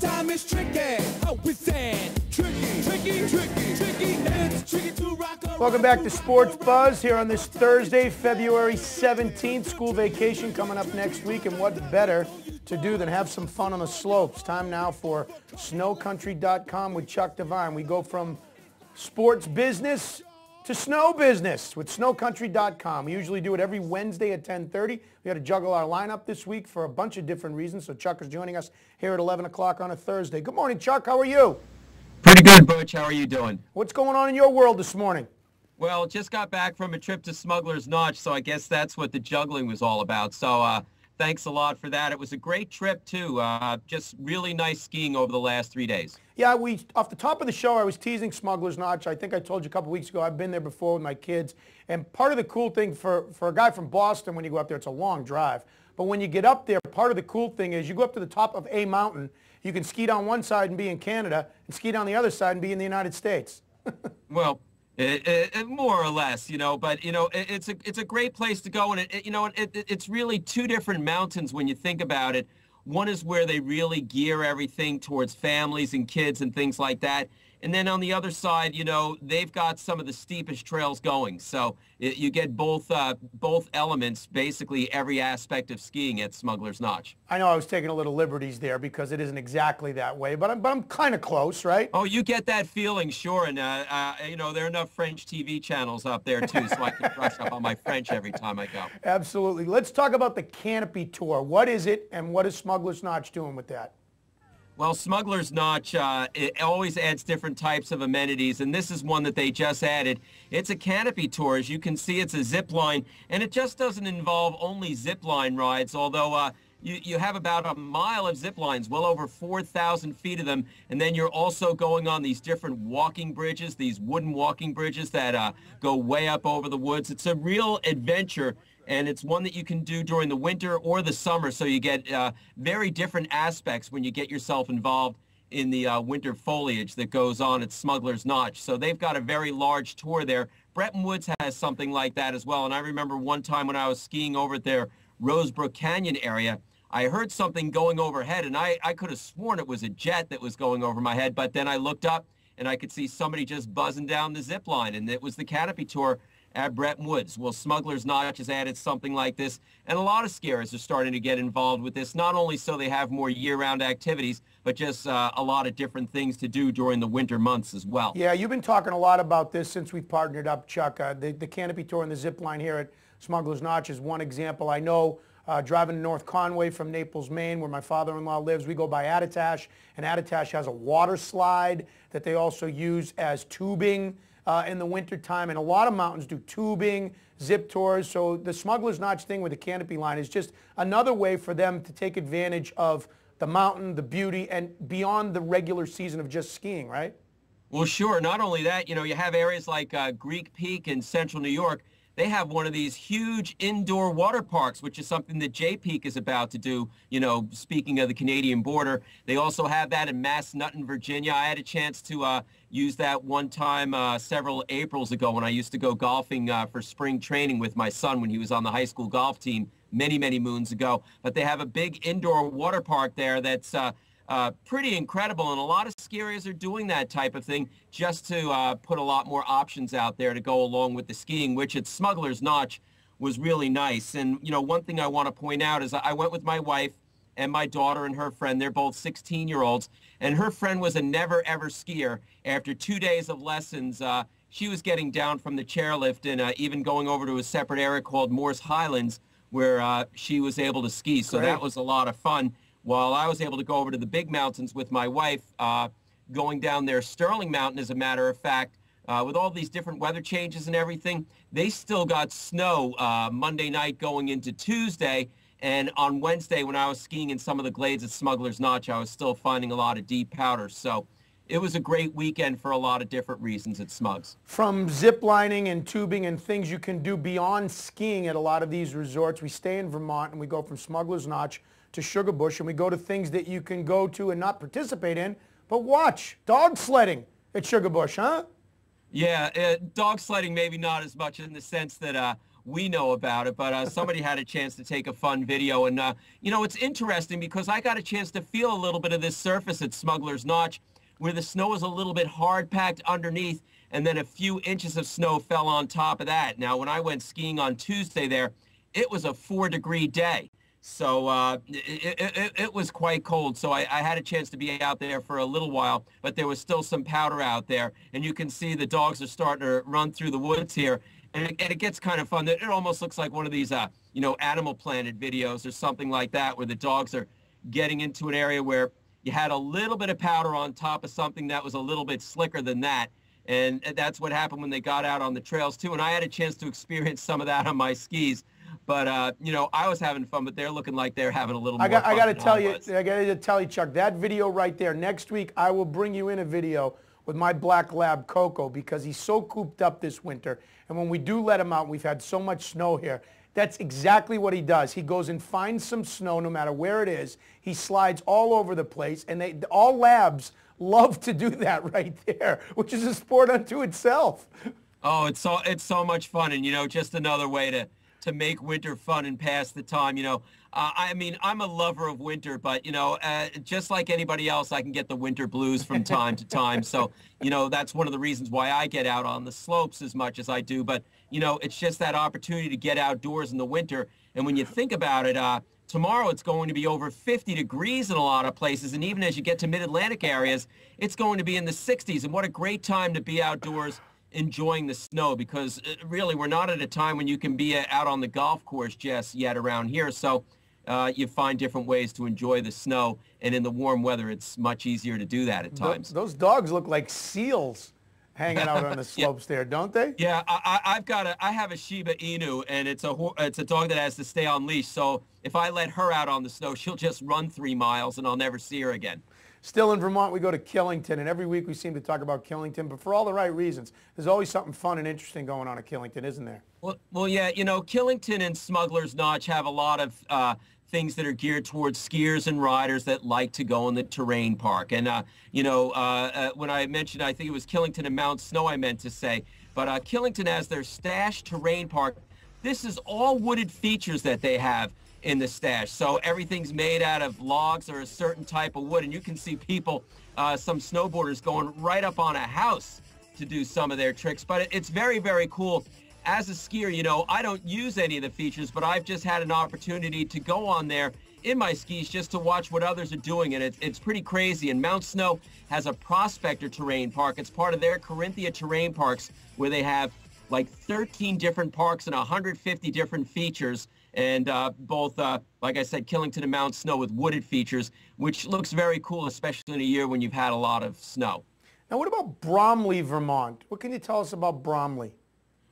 time it's tricky. Oh, it's sad. Tricky, tricky, tricky, tricky. It's tricky to rock a Welcome back to Sports Buzz here on this Thursday, February 17th. School vacation coming up next week, and what better to do than have some fun on the slopes. Time now for SnoCountry.com with Chuck Devine. We go from sports business to snow business with SnoCountry.com. We usually do it every Wednesday at 10:30. We had to juggle our lineup this week for a bunch of different reasons, so Chuck is joining us here at 11 o'clock on a Thursday. Good morning, Chuck. How are you? Pretty good, Butch. How are you doing? What's going on in your world this morning? Well, just got back from a trip to Smuggler's Notch, so I guess that's what the juggling was all about. So thanks a lot for that. It was a great trip, too. Just really nice skiing over the last 3 days. Yeah, off the top of the show, I was teasing Smuggler's Notch. I think I told you a couple weeks ago, I've been there before with my kids. And part of the cool thing for a guy from Boston, when you go up there, it's a long drive. But when you get up there, part of the cool thing is you go up to the top of a mountain. You can ski down one side and be in Canada, and ski down the other side and be in the United States. Well, more or less, but it's a great place to go, and it's really two different mountains when you think about it. One is where they really gear everything towards families and kids and things like that. And then on the other side, they've got some of the steepest trails going. So you get both elements, basically every aspect of skiing at Smuggler's Notch. I know I was taking a little liberties there because it isn't exactly that way, but I'm kind of close, right? Oh, you get that feeling, sure. And, there are enough French TV channels up there, too, so I can brush up on my French every time I go. Absolutely. Let's talk about the Canopy Tour. What is it, and what is Smuggler's Notch doing with that? Well, Smuggler's Notch, it always adds different types of amenities, and this is one that they just added. It's a canopy tour. As you can see, it's a zip line, and it just doesn't involve only zip line rides, although you have about a mile of zip lines, well over 4,000 feet of them, and then you're also going on these different walking bridges, these wooden walking bridges that go way up over the woods. It's a real adventure. And it's one that you can do during the winter or the summer, so you get very different aspects when you get yourself involved in the winter foliage that goes on at Smuggler's Notch. So they've got a very large tour there. Bretton Woods has something like that as well. And I remember one time when I was skiing over at their Rosebrook Canyon area, I heard something going overhead, and I could have sworn it was a jet that was going over my head. But then I looked up, and I could see somebody just buzzing down the zip line, and it was the canopy tour at Bretton Woods. Well, Smuggler's Notch has added something like this, and a lot of skiers are starting to get involved with this, not only so they have more year-round activities, but just a lot of different things to do during the winter months as well. Yeah, you've been talking a lot about this since we've partnered up, Chuck. The canopy tour and the zip line here at Smuggler's Notch is one example. I know driving to North Conway from Naples, Maine, where my father-in-law lives, we go by Attitash, and Attitash has a water slide that they also use as tubing in the wintertime, and a lot of mountains do tubing, zip tours. So the Smuggler's Notch thing with the canopy line is just another way for them to take advantage of the mountain, the beauty, and beyond the regular season of just skiing, right? Well, sure. Not only that, you have areas like Greek Peak in central New York. They have one of these huge indoor water parks, which is something that Jay Peak is about to do, speaking of the Canadian border. They also have that in Massanutten, Virginia. I had a chance to use that one time several Aprils ago when I used to go golfing for spring training with my son when he was on the high school golf team many, many moons ago. But they have a big indoor water park there that's pretty incredible, and a lot of skiers are doing that type of thing just to put a lot more options out there to go along with the skiing, which at Smuggler's Notch was really nice. And, one thing I want to point out is I went with my wife and my daughter and her friend. They're both 16-year-olds, and her friend was a never-ever skier. After 2 days of lessons, she was getting down from the chairlift and even going over to a separate area called Morse Highlands where she was able to ski. So that was a lot of fun. While I was able to go over to the big mountains with my wife, going down there, Sterling Mountain, as a matter of fact, with all these different weather changes and everything, they still got snow Monday night going into Tuesday. And on Wednesday, when I was skiing in some of the glades at Smuggler's Notch, I was still finding a lot of deep powder. So it was a great weekend for a lot of different reasons at Smugs. From zip lining and tubing and things you can do beyond skiing at a lot of these resorts, we stay in Vermont and we go from Smuggler's Notch to Sugar Bush, and we go to things that you can go to and not participate in, but watch. Dog sledding at Sugar Bush, huh? Yeah, dog sledding maybe not as much in the sense that we know about it, but somebody had a chance to take a fun video. And, you know, it's interesting because I got a chance to feel a little bit of this surface at Smuggler's Notch, where the snow is a little bit hard packed underneath, and then a few inches of snow fell on top of that. Now, when I went skiing on Tuesday there, it was a 4-degree day. So it was quite cold. So I had a chance to be out there for a little while, but there was still some powder out there. And you can see the dogs are starting to run through the woods here. And it gets kind of fun. It almost looks like one of these, you know, Animal Planet videos or something like that, where the dogs are getting into an area where you had a little bit of powder on top of something that was a little bit slicker than that. And that's what happened when they got out on the trails, too. And I had a chance to experience some of that on my skis. But, you know, I was having fun, but they're looking like they're having a little more fun. I got to tell you, Chuck, that video right there, next week I will bring you in a video with my black lab, Coco, because he's so cooped up this winter. And when we do let him out, we've had so much snow here. That's exactly what he does. He goes and finds some snow no matter where it is. He slides all over the place, and all labs love to do that right there, which is a sport unto itself. Oh, it's so much fun, and, you know, just another way to make winter fun and pass the time. You know, I mean, I'm a lover of winter, but, you know, just like anybody else, I can get the winter blues from time to time. So, you know, that's one of the reasons why I get out on the slopes as much as I do. But, you know, it's just that opportunity to get outdoors in the winter. And when you think about it, tomorrow it's going to be over 50 degrees in a lot of places. And even as you get to mid-Atlantic areas, it's going to be in the 60s. And what a great time to be outdoors enjoying the snow, because really we're not at a time when you can be out on the golf course just yet around here. So you find different ways to enjoy the snow, and in the warm weather it's much easier to do that at times. Those dogs look like seals hanging out on the slopes there, don't they? Yeah, I have a Shiba Inu, and it's a dog that has to stay on leash. So if I let her out on the snow, she'll just run 3 miles and I'll never see her again. Still in Vermont, we go to Killington, and every week we seem to talk about Killington, but for all the right reasons. There's always something fun and interesting going on at Killington, isn't there? Well, yeah, you know, Killington and Smuggler's Notch have a lot of things that are geared towards skiers and riders that like to go in the terrain park. And, you know, when I mentioned, I think it was Killington and Mount Snow I meant to say, but Killington has their Stash Terrain Park. This is all wooded features that they have in the Stash. So everything's made out of logs or a certain type of wood, and you can see people, some snowboarders going right up on a house to do some of their tricks. But it's very, very cool. As a skier, you know, I don't use any of the features, but I've just had an opportunity to go on there in my skis just to watch what others are doing, and it's pretty crazy. And Mount Snow has a Prospector Terrain Park. It's part of their Corinthia Terrain Parks, where they have like 13 different parks and 150 different features. And both, like I said, Killington and Mount Snow with wooded features, which looks very cool, especially in a year when you've had a lot of snow. Now, what about Bromley, Vermont? What can you tell us about Bromley?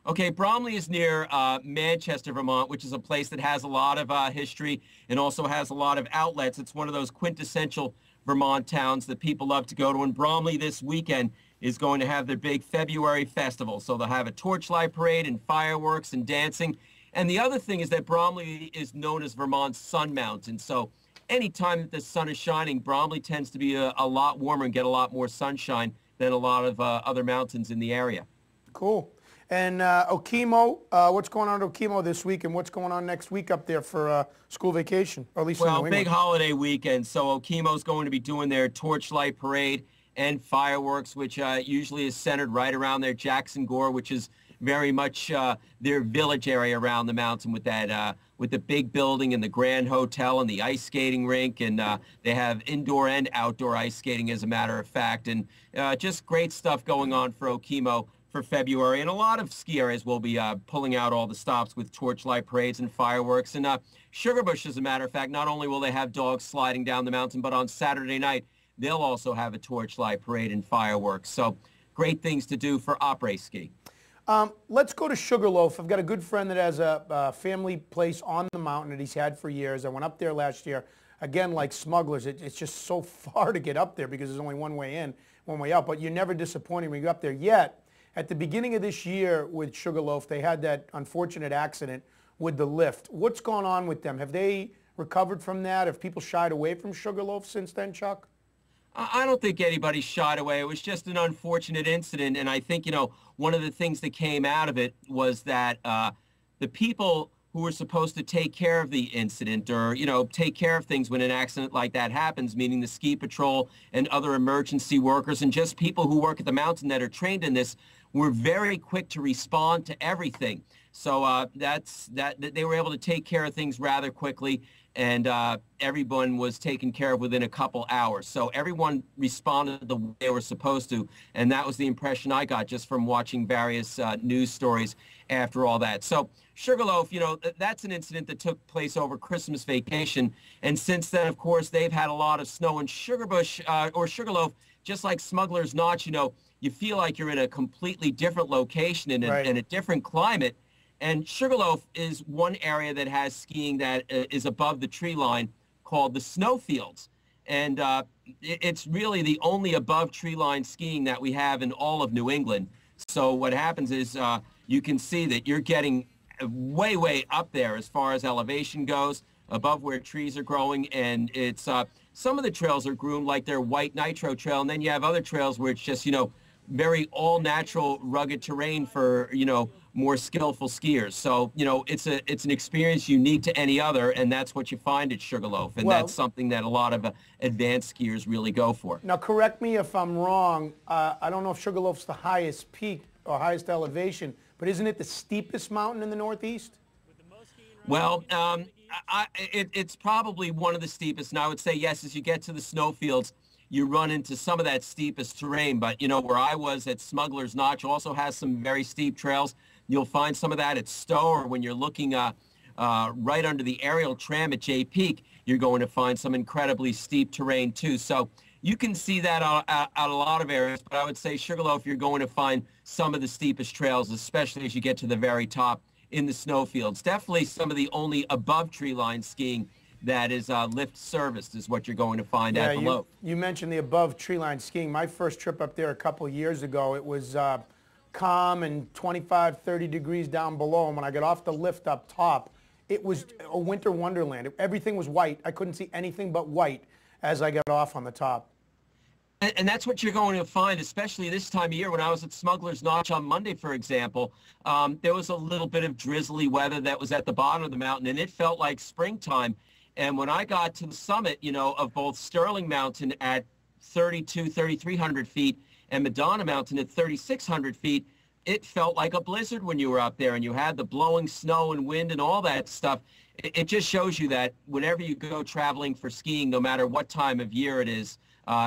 Okay, Bromley is near Manchester, Vermont, which is a place that has a lot of history and also has a lot of outlets. It's one of those quintessential Vermont towns that people love to go to. And Bromley this weekend is going to have their big February festival. So they'll have a torchlight parade and fireworks and dancing. And the other thing is that Bromley is known as Vermont's Sun Mountain. So anytime that the sun is shining, Bromley tends to be a lot warmer and get a lot more sunshine than a lot of other mountains in the area. Cool. And Okemo, what's going on at Okemo this week, and what's going on next week up there for school vacation, or at least in New England? Big holiday weekend. So Okemo's going to be doing their torchlight parade and fireworks, which usually is centered right around their Jackson Gore, which is very much their village area around the mountain, with that with the big building and the Grand Hotel and the ice skating rink, and they have indoor and outdoor ice skating, as a matter of fact, and just great stuff going on for Okemo for February. And a lot of ski areas will be pulling out all the stops with torchlight parades and fireworks. And Sugarbush, as a matter of fact, not only will they have dogs sliding down the mountain, but on Saturday night they'll also have a torchlight parade and fireworks. So great things to do for après ski. Let's go to Sugarloaf. I've got a good friend that has a family place on the mountain that he's had for years. I went up there last year. Again, like Smugglers, it's just so far to get up there because there's only one way in, one way out. But you're never disappointed when you go up there. Yet, at the beginning of this year with Sugarloaf, they had that unfortunate accident with the lift. What's gone on with them? Have they recovered from that? Have people shied away from Sugarloaf since then, Chuck? I don't think anybody shied away. It was just an unfortunate incident, and I think, you know, one of the things that came out of it was that the people who were supposed to take care of the incident or, take care of things when an accident like that happens, meaning the ski patrol and other emergency workers and just people who work at the mountain that are trained in this, were very quick to respond to everything. So they were able to take care of things rather quickly, and everyone was taken care of within a couple hours. So everyone responded the way they were supposed to, and that was the impression I got just from watching various news stories after all that. So Sugarloaf, that's an incident that took place over Christmas vacation, and since then, of course, they've had a lot of snow. And Sugarbush, or Sugarloaf, just like Smuggler's Notch, you feel like you're in a completely different location in a different climate. And Sugarloaf is one area that has skiing that is above the tree line called the snowfields. And it's really the only above tree line skiing that we have in all of New England. So what happens is you can see that you're getting way, way up there as far as elevation goes, above where trees are growing. And it's some of the trails are groomed like they're white nitro trail. And then you have other trails where it's just, very all natural rugged terrain for, more skillful skiers. So, it's an experience unique to any other, and that's what you find at Sugarloaf. And that's something that a lot of advanced skiers really go for. Now, correct me if I'm wrong. I don't know if Sugarloaf's the highest peak or highest elevation, but isn't it the steepest mountain in the Northeast? Well, it's probably one of the steepest, and I would say yes, as you get to the snowfields, you run into some of that steepest terrain. But, where I was at Smuggler's Notch also has some very steep trails. You'll find some of that at Stowe, or when you're looking right under the aerial tram at Jay Peak, you're going to find some incredibly steep terrain too. So you can see that at a lot of areas, but I would say Sugarloaf, you're going to find some of the steepest trails, especially as you get to the very top in the snowfields. Definitely some of the only above tree line skiing that is lift serviced is what you're going to find at below. You mentioned the above tree line skiing. My first trip up there a couple of years ago, it was calm and 25, 30 degrees down below. And when I got off the lift up top, it was a winter wonderland. Everything was white. I couldn't see anything but white as I got off on the top. And that's what you're going to find, especially this time of year. When I was at Smuggler's Notch on Monday, for example, there was a little bit of drizzly weather that was at the bottom of the mountain, and it felt like springtime. And when I got to the summit, of both Sterling Mountain at 3,300 feet and Madonna Mountain at 3,600 feet, it felt like a blizzard when you were up there, and you had the blowing snow and wind and all that stuff. It just shows you that whenever you go traveling for skiing, no matter what time of year it is,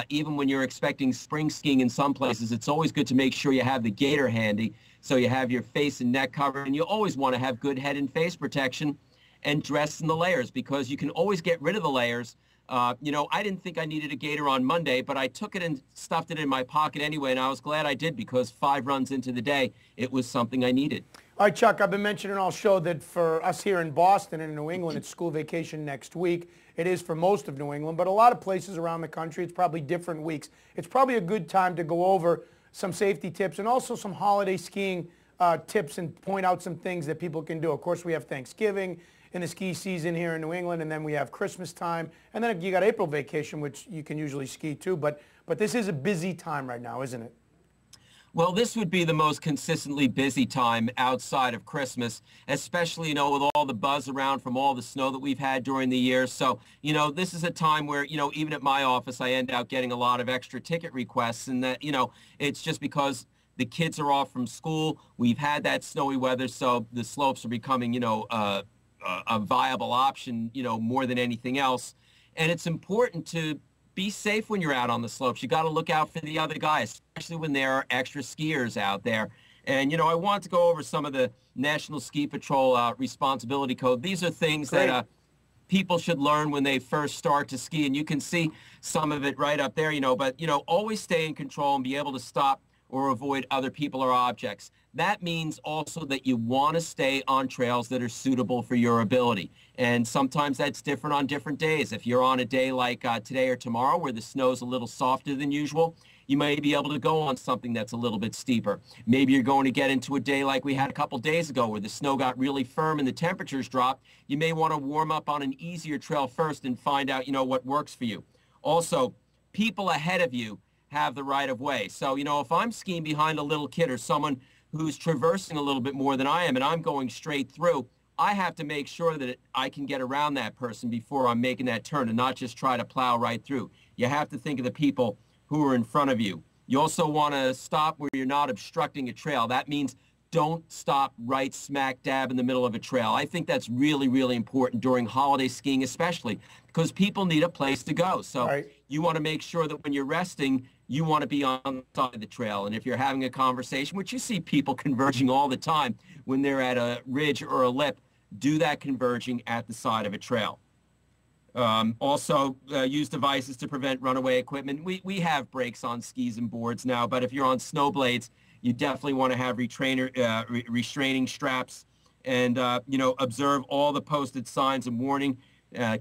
even when you're expecting spring skiing in some places, it's always good to make sure you have the gaiter handy so you have your face and neck covered. And you always want to have good head and face protection and dress in the layers, because you can always get rid of the layers. I didn't think I needed a gaiter on Monday, but I took it and stuffed it in my pocket anyway, and I was glad I did, because 5 runs into the day, it was something I needed. All right, Chuck, I've been mentioning all show that for us here in Boston and in New England, it's school vacation next week. It is for most of New England, but a lot of places around the country, it's probably different weeks. It's probably a good time to go over some safety tips and also some holiday skiing tips and point out some things that people can do. Of course, we have Thanksgiving in the ski season here in New England, and then we have Christmas time, and then you got April vacation, which you can usually ski too, but this is a busy time right now, isn't it? Well, this would be the most consistently busy time outside of Christmas, especially, with all the buzz around from all the snow that we've had during the year. So, this is a time where, even at my office, I end up getting a lot of extra ticket requests, and that, it's just because the kids are off from school. We've had that snowy weather, so the slopes are becoming, a viable option, more than anything else. And it's important to be safe when you're out on the slopes. You got to look out for the other guys, especially when there are extra skiers out there. And, I want to go over some of the National Ski Patrol responsibility code. These are things that people should learn when they first start to ski. And you can see some of it right up there, but, always stay in control and be able to stop or avoid other people or objects. That means also that you want to stay on trails that are suitable for your ability. And sometimes that's different on different days. If you're on a day like today or tomorrow where the snow's a little softer than usual, you may be able to go on something that's a little bit steeper. Maybe you're going to get into a day like we had a couple days ago where the snow got really firm and the temperatures dropped. You may want to warm up on an easier trail first and find out, what works for you. Also, people ahead of you have the right of way. So, if I'm skiing behind a little kid or someone who's traversing a little bit more than I am and I'm going straight through, I have to make sure that I can get around that person before I'm making that turn and not just try to plow right through. You have to think of the people who are in front of you. You also want to stop where you're not obstructing a trail. That means don't stop right smack dab in the middle of a trail. I think that's really, really important during holiday skiing especially because people need a place to go. So you want to make sure that when you're resting, you want to be on the side of the trail. And if you're having a conversation, which you see people converging all the time when they're at a ridge or a lip, do that converging at the side of a trail. Also, use devices to prevent runaway equipment. We have brakes on skis and boards now, but if you're on snowblades, you definitely want to have restraining straps and, observe all the posted signs and warning.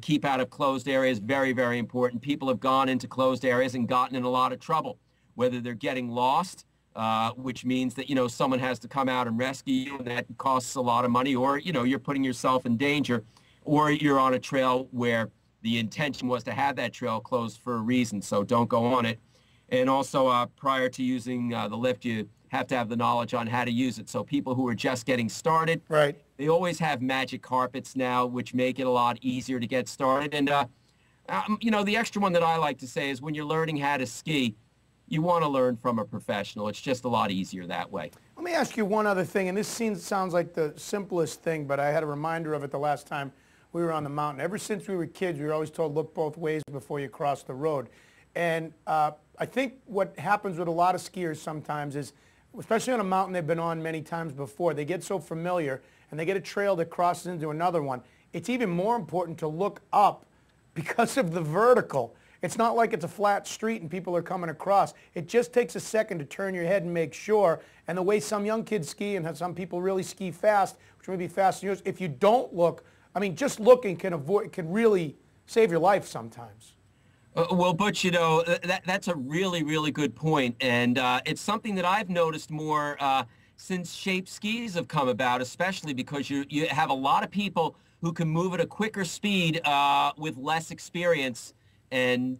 Keep out of closed areas, very, very important. People have gone into closed areas and gotten in a lot of trouble, whether they're getting lost, which means that, someone has to come out and rescue you, and that costs a lot of money, or, you're putting yourself in danger, or you're on a trail where the intention was to have that trail closed for a reason, so don't go on it. And also, prior to using the lift, you have to have the knowledge on how to use it. So people who are just getting started, they always have magic carpets now, which make it a lot easier to get started. And, the extra one that I like to say is when you're learning how to ski, you want to learn from a professional. It's just a lot easier that way. Let me ask you one other thing, and this sounds like the simplest thing, but I had a reminder of it the last time we were on the mountain. Ever since we were kids, we were always told, look both ways before you cross the road. And I think what happens with a lot of skiers sometimes is, especially on a mountain they've been on many times before, they get so familiar and they get a trail that crosses into another one. It's even more important to look up because of the vertical. It's not like it's a flat street and people are coming across. It just takes a second to turn your head and make sure. And the way some young kids ski and some people really ski fast, which may be faster than yours, if you don't look, just looking can really save your life sometimes. Well, Butch, that's a really, really good point. And it's something that I've noticed more since shape skis have come about, especially because you have a lot of people who can move at a quicker speed with less experience and,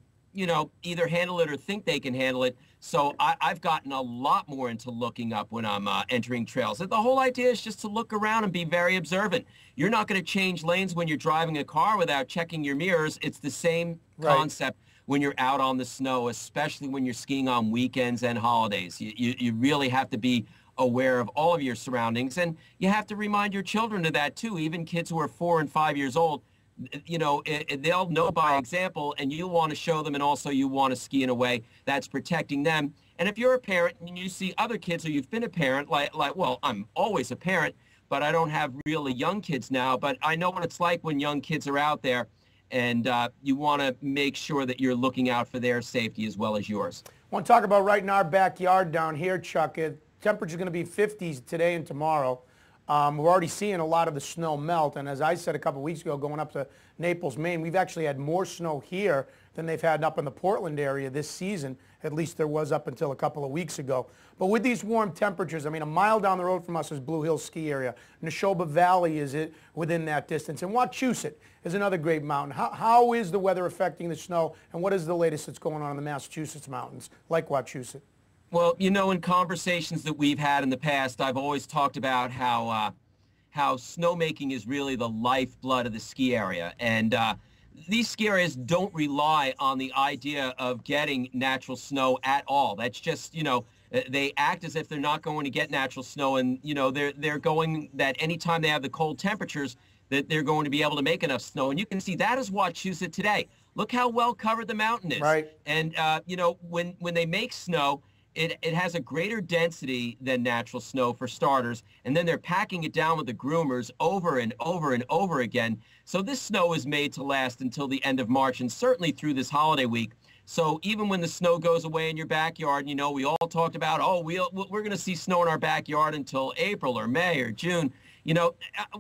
either handle it or think they can handle it. So I've gotten a lot more into looking up when I'm entering trails. The whole idea is just to look around and be very observant. You're not going to change lanes when you're driving a car without checking your mirrors. It's the same concept when you're out on the snow, especially when you're skiing on weekends and holidays. You really have to be aware of all of your surroundings, and you have to remind your children of that too. Even kids who are 4 and 5 years old, they'll know by example, and you want to show them, and also you want to ski in a way that's protecting them. And if you're a parent and you see other kids, or you've been a parent, well, I'm always a parent, but I don't have really young kids now, but I know what it's like when young kids are out there, and you want to make sure that you're looking out for their safety as well as yours. I want to talk about right in our backyard down here, Chuck. Temperature's going to be 50s today and tomorrow. We're already seeing a lot of the snow melt, and as I said a couple weeks ago, going up to Naples, Maine, we've actually had more snow here than they've had up in the Portland area this season. At least there was up until a couple of weeks ago. But with these warm temperatures, a mile down the road from us is Blue Hill Ski Area. Neshoba Valley is within that distance. And Wachusett is another great mountain. How is the weather affecting the snow, and what is the latest that's going on in the Massachusetts mountains, like Wachusett? Well, in conversations that we've had in the past, I've always talked about how snowmaking is really the lifeblood of the ski area. And these ski areas don't rely on the idea of getting natural snow at all. That's just, they act as if they're not going to get natural snow, and, they're going that anytime they have the cold temperatures, that they're going to be able to make enough snow. And you can see that is Wachusett today. Look how well covered the mountain is. Right. And, when they make snow, it has a greater density than natural snow for starters, and then they're packing it down with the groomers over and over and over again. So this snow is made to last until the end of March, and certainly through this holiday week. So even when the snow goes away in your backyard, we all talked about, we're going to see snow in our backyard until April or May or June.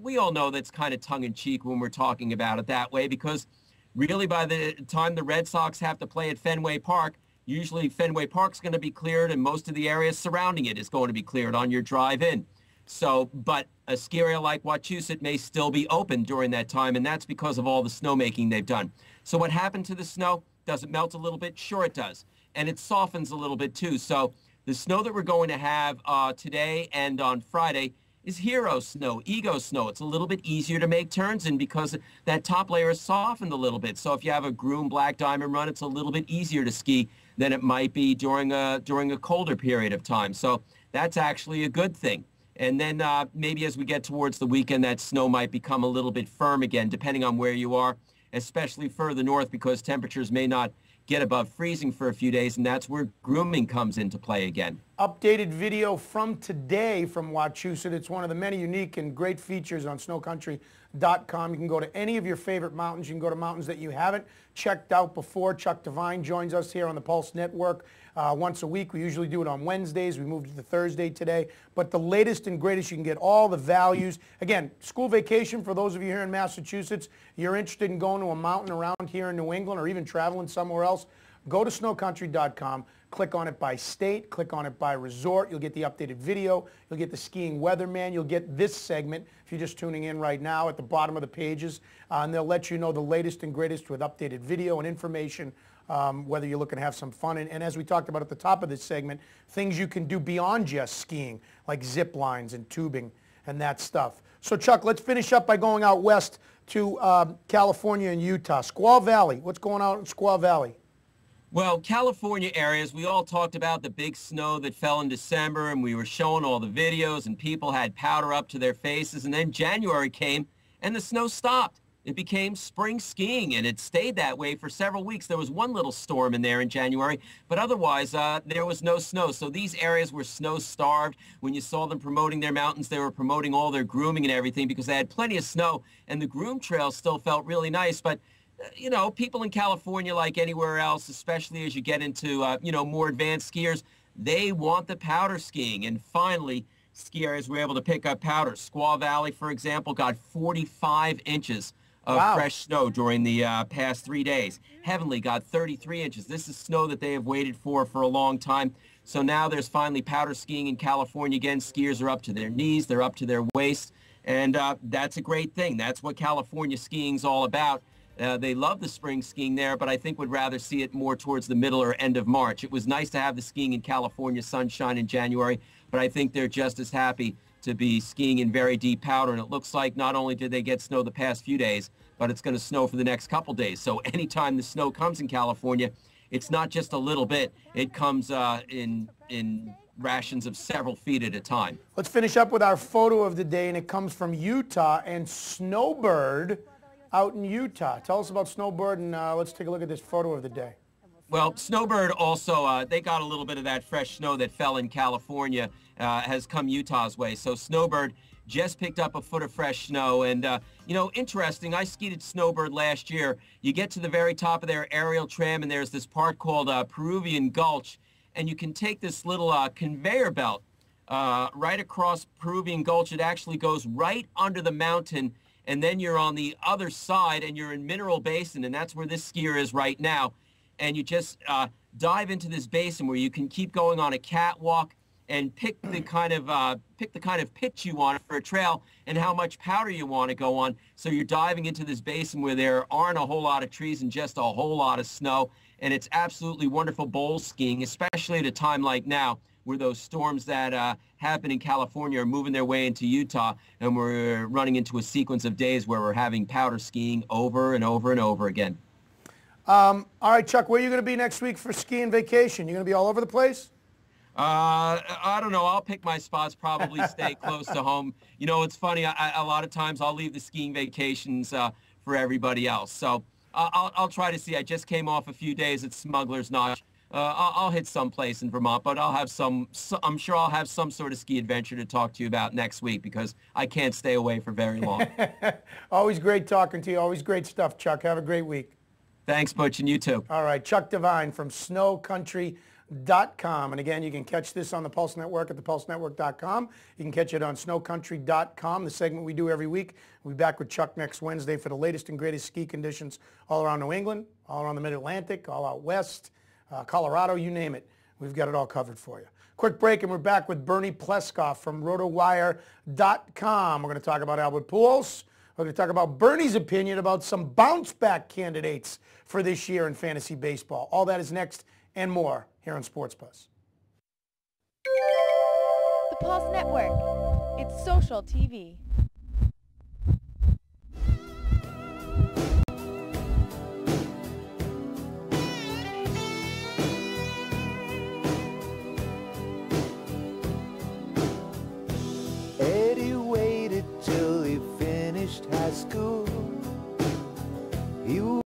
We all know that's kind of tongue-in-cheek when we're talking about it that way, because really by the time the Red Sox have to play at Fenway Park, usually Fenway Park's going to be cleared, and most of the areas surrounding it is going to be cleared on your drive in. So, but a ski area like Wachusett may still be open during that time, and that's because of all the snowmaking they've done. So what happened to the snow? Does it melt a little bit? Sure it does. And it softens a little bit too. So The snow that we're going to have today and on Friday is hero snow, ego snow. It's a little bit easier to make turns in because that top layer is softened a little bit. So if you have a groomed black diamond run, it's a little bit easier to ski than it might be during a colder period of time. So that's actually a good thing. And then maybe as we get towards the weekend, that snow might become a little bit firm again, depending on where you are, especially further north, because temperatures may not get above freezing for a few days, and that's where grooming comes into play again. Updated video from today from Wachusett. It's one of the many unique and great features on SnoCountry.com. You can go to any of your favorite mountains. You can go to mountains that you haven't checked out before. Chuck Devine joins us here on the Pulse Network once a week. We usually do it on Wednesdays. We moved it to Thursday today. But the latest and greatest, you can get all the values. Again, school vacation for those of you here in Massachusetts. You're interested in going to a mountain around here in New England or even traveling somewhere else. Go to SnoCountry.com, click on it by state, click on it by resort. You'll get the updated video. You'll get the skiing weatherman. You'll get this segment if you're just tuning in right now at the bottom of the pages. And they'll let you know the latest and greatest with updated video and information, whether you're looking to have some fun. And as we talked about at the top of this segment, things you can do beyond just skiing, like zip lines and tubing and that stuff. So, Chuck, let's finish up by going out west to California and Utah. Squaw Valley. What's going on in Squaw Valley? Well, California areas, we all talked about the big snow that fell in December, and we were showing all the videos, and people had powder up to their faces, and then January came, and the snow stopped. It became spring skiing, and it stayed that way for several weeks. There was one little storm in there in January, but otherwise, there was no snow. So these areas were snow-starved. When you saw them promoting their mountains, they were promoting all their grooming and everything because they had plenty of snow, and the groom trails still felt really nice, but you know, people in California, like anywhere else, especially as you get into, you know, more advanced skiers, they want the powder skiing. And finally, skiers were able to pick up powder. Squaw Valley, for example, got 45 inches of fresh snow during the past 3 days. Heavenly got 33 inches. This is snow that they have waited for a long time. So now there's finally powder skiing in California again. Skiers are up to their knees. They're up to their waist. And that's a great thing. That's what California skiing's all about. They love the spring skiing there, but I think would rather see it more towards the middle or end of March. It was nice to have the skiing in California sunshine in January, but I think they're just as happy to be skiing in very deep powder. And it looks like not only did they get snow the past few days, but it's going to snow for the next couple days. So anytime the snow comes in California, it's not just a little bit. It comes in rations of several feet at a time. Let's finish up with our photo of the day, and it comes from Utah and Snowbird out in Utah. Tell us about Snowbird, and let's take a look at this photo of the day. Well, Snowbird also, they got a little bit of that fresh snow that fell in California, has come Utah's way. So Snowbird just picked up a foot of fresh snow. And, you know, interesting, I skied at Snowbird last year. You get to the very top of their aerial tram, and there's this part called Peruvian Gulch, and you can take this little conveyor belt right across Peruvian Gulch. It actually goes right under the mountain, and then you're on the other side, and you're in Mineral Basin, and that's where this skier is right now. And you just dive into this basin where you can keep going on a catwalk and pick the kind of pitch you want for a trail and how much powder you want to go on. So you're diving into this basin where there aren't a whole lot of trees and just a whole lot of snow. And it's absolutely wonderful bowl skiing, especially at a time like now, where those storms that happen in California are moving their way into Utah, and we're running into a sequence of days where we're having powder skiing over and over and over again. All right, Chuck, where are you going to be next week for skiing vacation? You going to be all over the place? I don't know. I'll pick my spots, probably stay close to home. You know, it's funny. A lot of times I'll leave the skiing vacations for everybody else. So I'll try to see. I just came off a few days at Smuggler's Notch. I'll hit someplace in Vermont, but I'll have I'm sure I'll have some sort of ski adventure to talk to you about next week because I can't stay away for very long. Always great talking to you. Always great stuff, Chuck. Have a great week. Thanks, Butch, and you too. All right, Chuck Devine from SnoCountry.com. And again, you can catch this on the Pulse Network at thepulsenetwork.com. You can catch it on SnoCountry.com, the segment we do every week. We'll be back with Chuck next Wednesday for the latest and greatest ski conditions all around New England, all around the Mid-Atlantic, all out west, Colorado, you name it. We've got it all covered for you. Quick break, and we're back with Bernie Pleskoff from RotoWire.com. We're going to talk about Albert Pujols. We're going to talk about Bernie's opinion about some bounce-back candidates for this year in fantasy baseball. All that is next and more here on Sports Buzz. The Pulse Network. It's social TV. Eddie waited till he finished high school. He